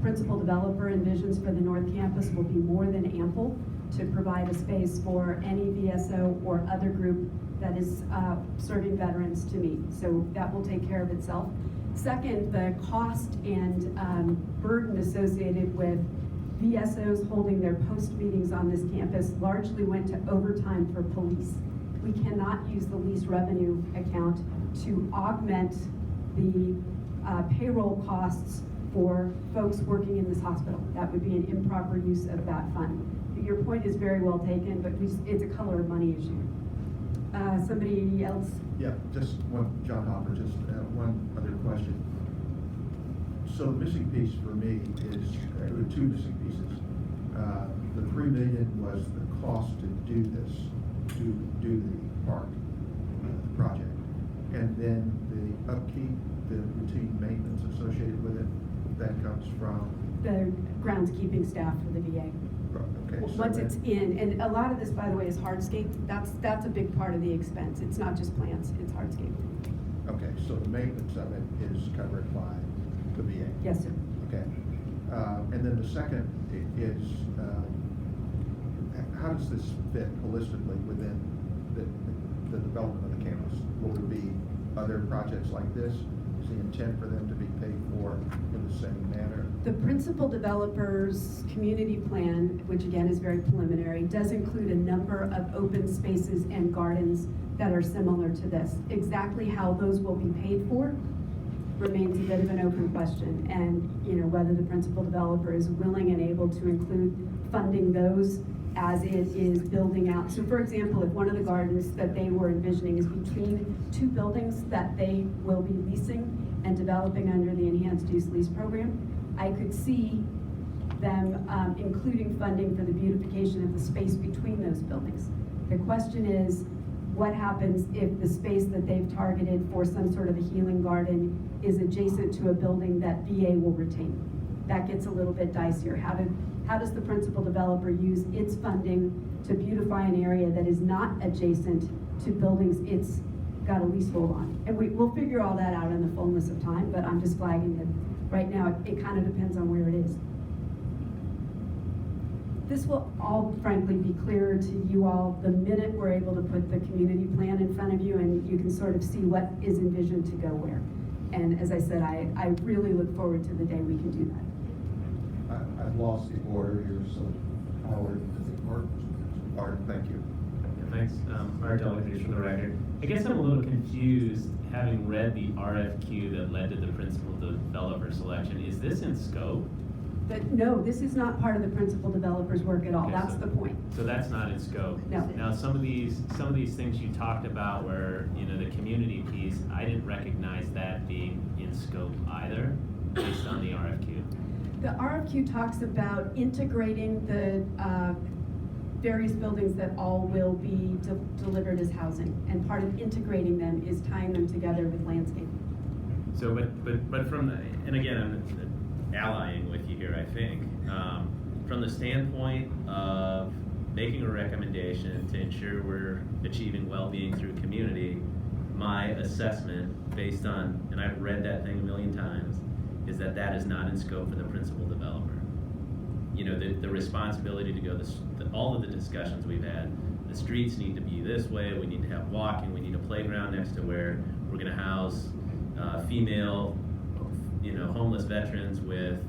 principal developer envisions for the North Campus will be more than ample to provide a space for any VSO or other group that is serving veterans to meet. So that will take care of itself. Second, the cost and burden associated with VSOs holding their post meetings on this campus largely went to overtime for police. We cannot use the lease revenue account to augment the payroll costs for folks working in this hospital. That would be an improper use of that fund. Your point is very well taken, but it's a color of money issue. Somebody else? Yeah, just one, John Hopper, just one other question. So the missing piece for me is, two missing pieces. The $3 million was the cost to do this, to do the park project. And then the upkeep, the routine maintenance associated with it, that comes from? The groundskeeping staff for the VA. Okay. so Once that- it's in, and a lot of this, by the way, is hardscape. That's a big part of the expense. It's not just plants, it's hardscape. Okay, so the maintenance of it is covered by the VA? Yes, sir. Okay. And then the second is, how does this fit holistically within the development of the campus? Will there be other projects like this? Is the intent for them to be paid for in the same manner? The principal developer's community plan, which again is very preliminary, does include a number of open spaces and gardens that are similar to this. Exactly how those will be paid for remains a bit of an open question. And, you know, whether the principal developer is willing and able to include funding those as it is building out. So for example, if one of the gardens that they were envisioning is between 2 buildings that they will be leasing and developing under the enhanced use lease program, I could see them including funding for the beautification of the space between those buildings. The question is, what happens if the space that they've targeted for some sort of a healing garden is adjacent to a building that VA will retain? That gets a little bit dicier. How does the principal developer use its funding to beautify an area that is not adjacent to buildings it's got a leasehold on? And we'll figure all that out in the fullness of time, but I'm just flagging that right now it kind of depends on where it is. This will all frankly be clearer to you all the minute we're able to put the community plan in front of you and you can sort of see what is envisioned to go where. And as I said, I really look forward to the day we can do that. I've lost the order here, so Howard. Art, thank you. Yeah, thanks, Art Delegate for the record. I guess I'm a little confused, having read the RFQ that led to the principal developer selection. Is this in scope? No, this is not part of the principal developer's work at all. Okay, That's so- the point. So that's not in scope? No. Now, some of these things you talked about where, you know, the community piece, I didn't recognize that being in scope either, based on the RFQ. The RFQ talks about integrating the various buildings that all will be delivered as housing. And part of integrating them is tying them together with landscape. So, but from the, and again, I'm allying with you here, I think. From the standpoint of making a recommendation to ensure we're achieving well-being through community, my assessment, based on, and I've read that thing a million times, is that that is not in scope for the principal developer. You know, the responsibility to go, all of the discussions we've had, the streets need to be this way, we need to have walking, we need a playground next to where we're gonna house female, you know, homeless veterans with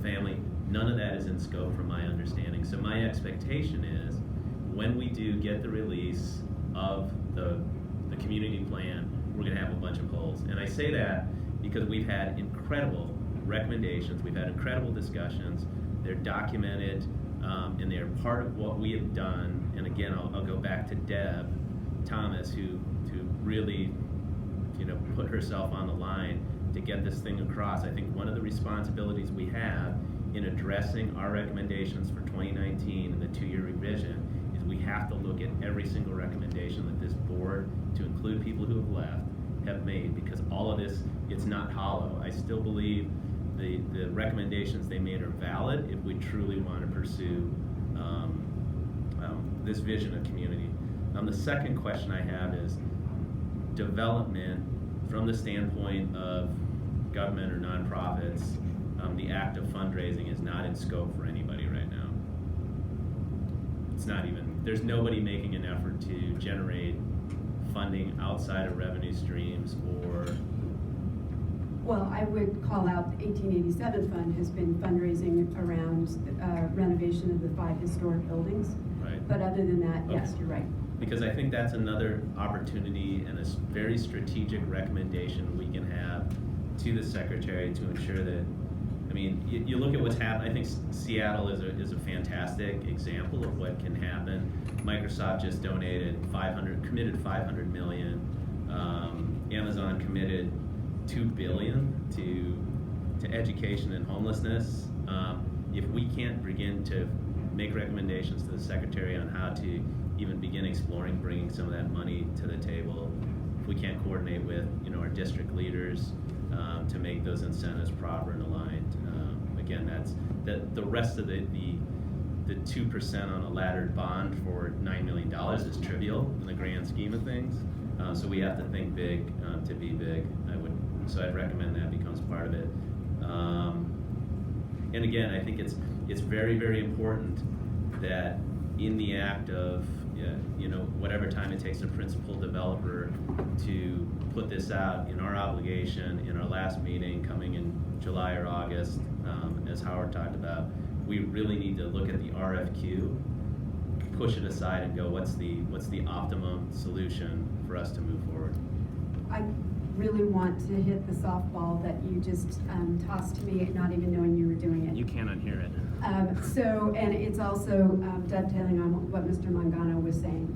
family. None of that is in scope from my understanding. So my expectation is when we do get the release of the community plan, we're gonna have a bunch of holes. And I say that because we've had incredible recommendations, we've had incredible discussions, they're documented, and they're part of what we have done. And again, I'll go back to Deb Thomas, who really, you know, put herself on the line to get this thing across. I think one of the responsibilities we have in addressing our recommendations for 2019 and the 2-year revision is we have to look at every single recommendation that this board, to include people who have left, have made, because all of this, it's not hollow. I still believe the recommendations they made are valid if we truly want to pursue this vision of community. The second question I have is development from the standpoint of government or nonprofits. The act of fundraising is not in scope for anybody right now. It's not even, there's nobody making an effort to generate funding outside of revenue streams or. Well, I would call out the 1887 fund has been fundraising around renovation of the 5 historic buildings. Right. But other than that, yes, Okay. you're right. Because I think that's another opportunity and a very strategic recommendation we can have to the secretary to ensure that, I mean, you look at what's happened. I think Seattle is a fantastic example of what can happen. Microsoft just committed $500 million. Amazon committed $2 billion to education and homelessness. If we can't begin to make recommendations to the secretary on how to even begin exploring bringing some of that money to the table, if we can't coordinate with, you know, our district leaders to make those incentives proper and aligned. Again, that's the rest of the 2% on a laddered bond for $9 million is trivial in the grand scheme of things. So we have to think big to be big. I'd recommend that becomes part of it. And again, I think it's very, very important that in the act of, you know, whatever time it takes a principal developer to put this out, in our obligation, in our last meeting coming in July or August, as Howard talked about, we really need to look at the RFQ, push it aside and go, what's the optimum solution for us to move forward? I really want to hit the softball that you just tossed to me, not even knowing you were doing it. You can't unhear it. And it's also dovetailing on what Mr. Mangano was saying.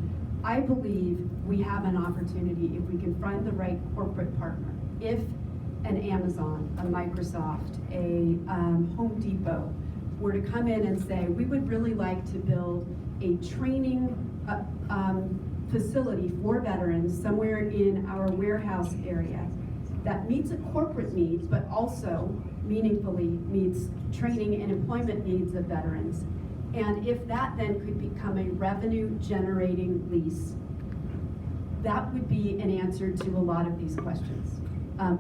I believe we have an opportunity if we can find the right corporate partner. If an Amazon, a Microsoft, a Home Depot were to come in and say, we would really like to build a training facility for veterans somewhere in our warehouse area that meets a corporate needs, but also meaningfully meets training and employment needs of veterans. And if that then could become a revenue-generating lease, that would be an answer to a lot of these questions.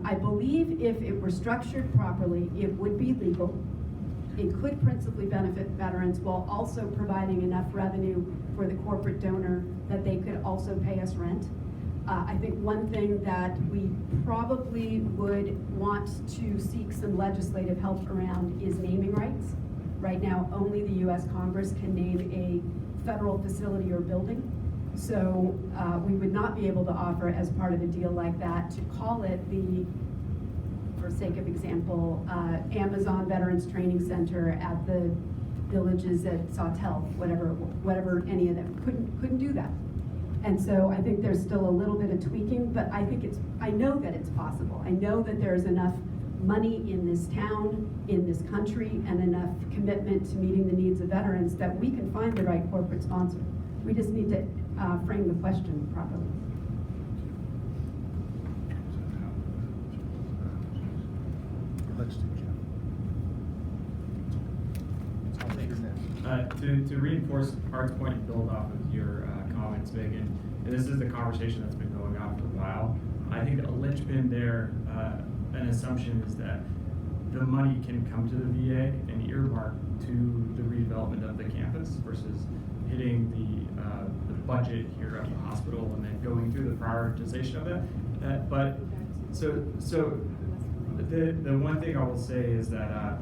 I believe if it were structured properly, it would be legal. It could principally benefit veterans while also providing enough revenue for the corporate donor that they could also pay us rent. I think one thing that we probably would want to seek some legislative help around is naming rights. Right now, only the US Congress can name a federal facility or building. So we would not be able to offer, as part of a deal like that, to call it the, for sake of example, Amazon Veterans Training Center at the villages at Sawtell, whatever any of them. Couldn't do that. And so I think there's still a little bit of tweaking, but I know that it's possible. I know that there's enough money in this town, in this country, and enough commitment to meeting the needs of veterans that we can find the right corporate sponsor. We just need to frame the question properly. Let's do Jeff. I'll take your next. To reinforce Art's point and build off of your comments, Megan, and this is the conversation that's been going on for a while. I think a linchpin there, an assumption is that the money can come to the VA and earmark to the redevelopment of the campus versus hitting the budget here at the hospital and then going through the prioritization of it. But the one thing I will say is that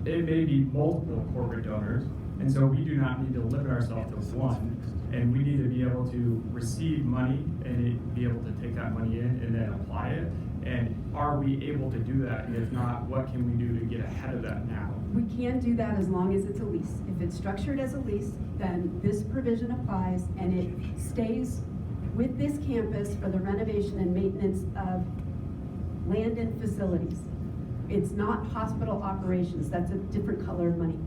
it may be multiple corporate donors, and so we do not need to limit ourselves to one, and we need to be able to receive money and be able to take that money in and then apply it. And are we able to do that? And if not, what can we do to get ahead of that now? We can do that as long as it's a lease. If it's structured as a lease, then this provision applies and it stays with this campus for the renovation and maintenance of land and facilities. It's not hospital operations. That's a different color of money.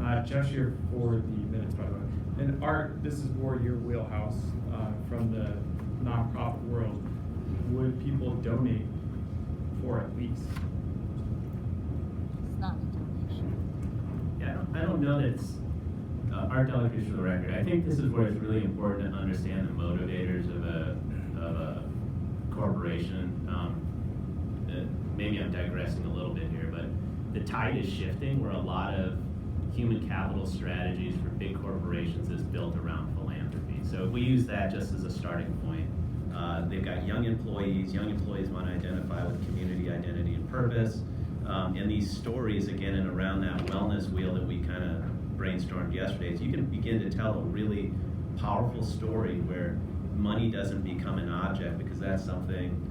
Got it. Jeff's here for the minutes, by the way. And Art, this is more your wheelhouse from the nonprofit world. Would people donate for a lease? It's not a donation. Yeah, I don't know that it's, Art Delicate for the record, I think this is where it's really important to understand the motivators of a corporation. Maybe I'm digressing a little bit here, but the tide is shifting where a lot of human capital strategies for big corporations is built around philanthropy. So if we use that just as a starting point, they've got young employees want to identify with community identity and purpose, and these stories, again, and around that wellness wheel that we kind of brainstormed yesterday, is you can begin to tell a really powerful story where money doesn't become an object, because that's something,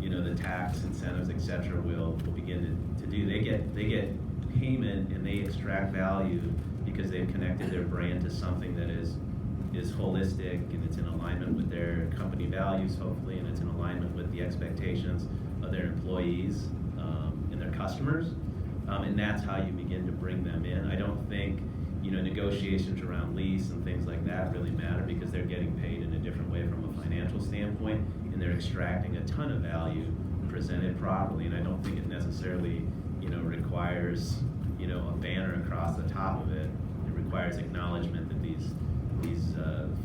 you know, the tax incentives, et cetera, will begin to do. They get payment and they extract value because they've connected their brand to something that is holistic, and it's in alignment with their company values, hopefully, and it's in alignment with the expectations of their employees and their customers. And that's how you begin to bring them in. I don't think, you know, negotiations around lease and things like that really matter, because they're getting paid in a different way from a financial standpoint, and they're extracting a ton of value presented properly. And I don't think it necessarily, you know, requires, you know, a banner across the top of it. It requires acknowledgement that these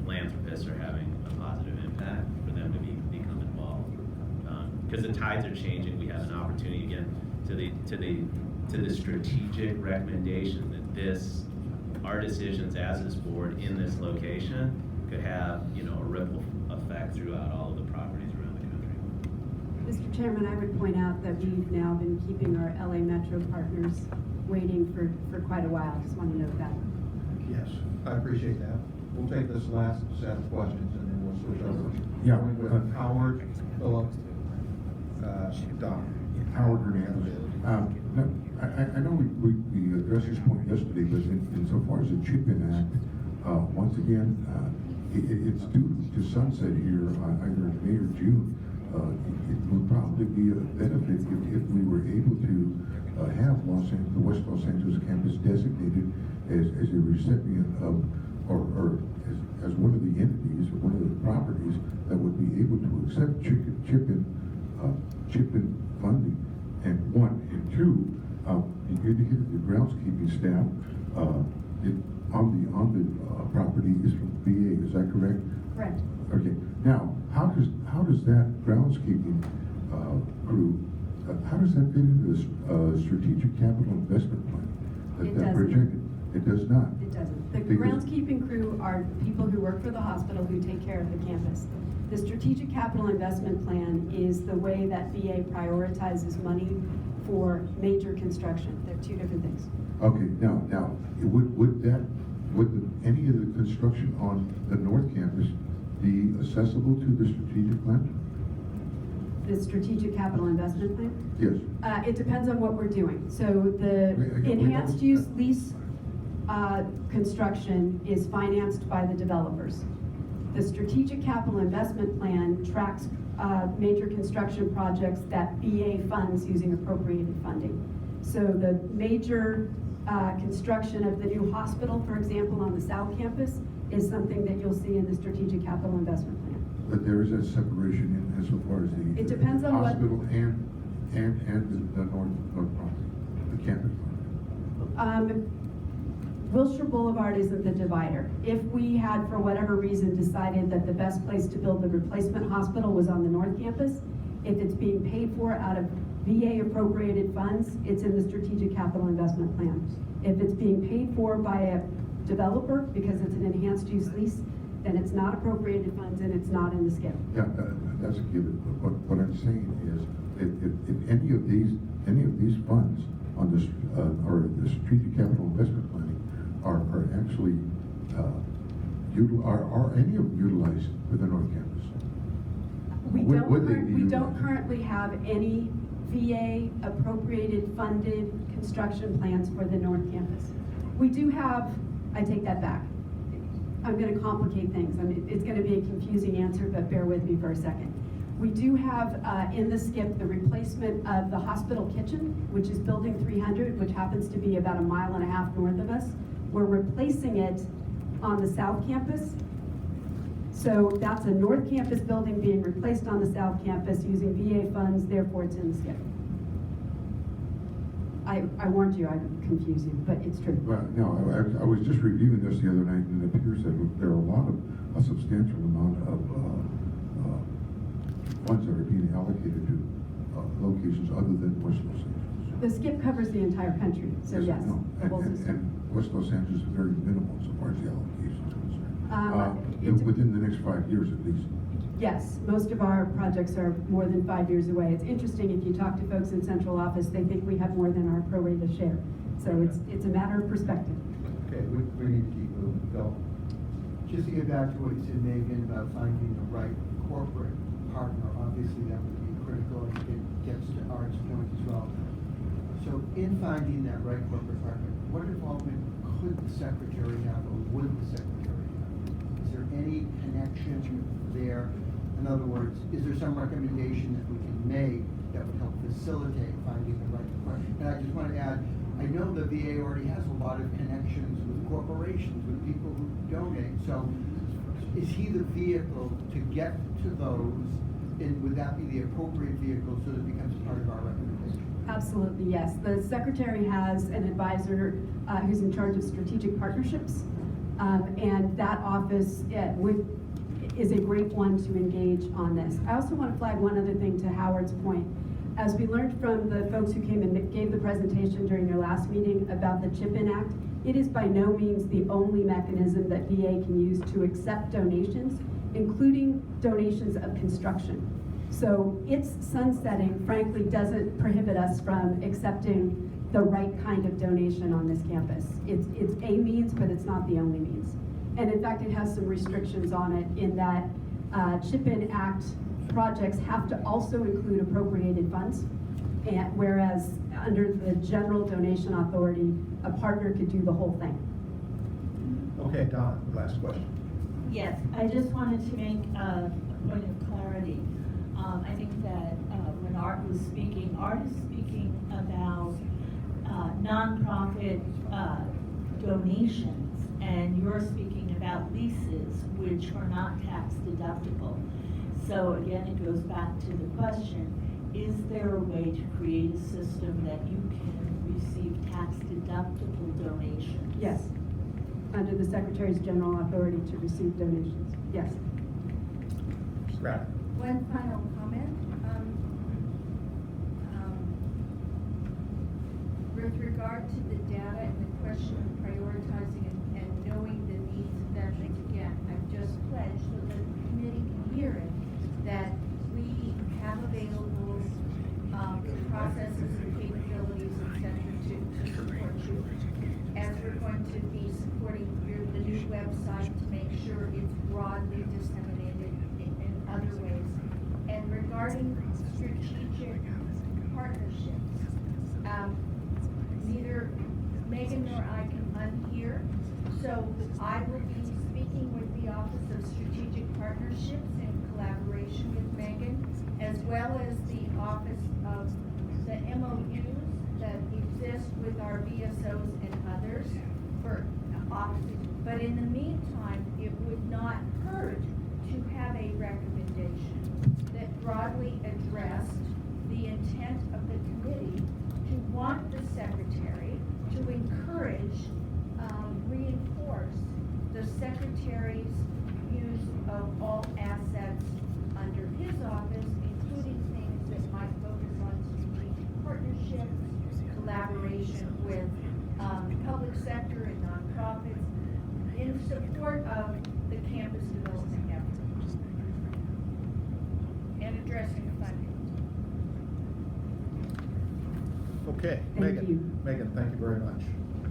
philanthropists are having a positive impact for them to become involved. Because the tides are changing, we have an opportunity again to the strategic recommendation that our decisions as this board in this location could have, you know, a ripple effect throughout all of the properties around the country. Mr. Chairman, I would point out that we've now been keeping our LA Metro partners waiting for quite a while. Just want to note that. Yes, I appreciate that. We'll take this last set of questions and then we'll switch over. Yeah. Going with Howard, Philip, Don. Howard Hernandez. No, I know we addressed this point yesterday, but insofar as the Chipin Act, once again, it's due to sunset here either in May or June. It would probably be a benefit if we were able to have the West Los Angeles campus designated as a recipient of, or as one of the entities, or one of the properties that would be able to accept Chipin funding, and one. And two, you indicated the groundskeeping staff on the property is from VA, is that correct? Correct. Okay, now, how does that groundskeeping crew, how does that fit into the strategic capital investment plan? It That doesn't. projected? It does not? It doesn't. The Because- groundskeeping crew are people who work for the hospital who take care of the campus. The strategic capital investment plan is the way that VA prioritizes money for major construction. They're two different things. Okay, now, would any of the construction on the North Campus be accessible to the strategic plan? The strategic capital investment plan? Yes. It depends on what we're doing. So the We enhanced don't- use lease construction is financed by the developers. The strategic capital investment plan tracks major construction projects that VA funds using appropriated funding. So the major construction of the new hospital, for example, on the South Campus, is something that you'll see in the strategic capital investment plan. But there is a separation in as far as the. It depends on what- Hospital and the north property, the campus property. Wilshire Boulevard isn't the divider. If we had, for whatever reason, decided that the best place to build the replacement hospital was on the North Campus, if it's being paid for out of VA appropriated funds, it's in the strategic capital investment plan. If it's being paid for by a developer because it's an enhanced use lease, then it's not appropriated funds and it's not in the SCIP. Yeah, that's a given, but what I'm saying is, if any of these funds on this, or the strategic capital investment planning are actually, are any of them utilized for the North Campus? Would they be We don't utilized? currently have any VA appropriated funded construction plans for the North Campus. We do have, I take that back. I'm gonna complicate things. I mean, it's gonna be a confusing answer, but bear with me for a second. We do have in the SCIP the replacement of the hospital kitchen, which is building 300, which happens to be about 1.5 miles north of us. We're replacing it on the South Campus. So that's a North Campus building being replaced on the South Campus using VA funds, therefore it's in the SCIP. I warned you, I would confuse you, but it's true. Well, no, I was just reviewing this the other night, and it appears that there are a substantial amount of funds that are being allocated to locations other than West Los Angeles. The SCIP covers the entire country, so yes. No, the whole system. and West Los Angeles is very minimal so far as the allocation is concerned. It- Within the next 5 years at least. Yes, most of our projects are more than 5 years away. It's interesting, if you talk to folks in central office, they think we have more than our prorated share. So it's a matter of perspective. Okay, we need to keep moving. Bill? Just to get back to what you said, Megan, about finding the right corporate partner, obviously that would be critical, and it gets to Art's point as well. So in finding that right corporate partner, what involvement could the secretary have, or would the secretary have? Is there any connection there? In other words, is there some recommendation that we can make that would help facilitate finding the right partner? And I just want to add, I know the VA already has a lot of connections with corporations, with people who donate. So is he the vehicle to get to those, and would that be the appropriate vehicle so that it becomes part of our recommendation? Absolutely, yes. The secretary has an advisor who's in charge of strategic partnerships. And that office is a great one to engage on this. I also want to flag one other thing to Howard's point. As we learned from the folks who came and gave the presentation during your last meeting about the Chipin Act, it is by no means the only mechanism that VA can use to accept donations, including donations of construction. So its sunsetting, frankly, doesn't prohibit us from accepting the right kind of donation on this campus. It's a means, but it's not the only means. And in fact, it has some restrictions on it in that Chipin Act projects have to also include appropriated funds, and whereas under the general donation authority, a partner could do the whole thing. Okay, Don, last question. Yes, I just wanted to make a point of clarity. I think that when Art was speaking, Art is speaking about nonprofit donations, and you're speaking about leases, which are not tax deductible. So again, it goes back to the question, is there a way to create a system that you can receive tax deductible donations? Yes, under the Secretary's general authority to receive donations, yes. Brad? One final comment. With regard to the data and the question of prioritizing and knowing the needs of veterans, again, I've just pledged so that the committee can hear it, that we have available processes and capabilities, et cetera, to support you. As we're going to be supporting the new website to make sure it's broadly disseminated in other ways. And regarding strategic partnerships, neither Megan nor I can unhear, so I will be speaking with the Office of Strategic Partnerships in collaboration with Megan, as well as the Office of the MOUs that exist with our VSOs and others for offices. But in the meantime, it would not hurt to have a recommendation that broadly addressed the intent of the committee to want the secretary to encourage, reinforce the secretary's use of all assets under his office, including things that might focus on strategic partnerships, collaboration with public sector and nonprofits in support of the campus development efforts and addressing funding. Okay, Thank Megan. you. Megan, thank you very much.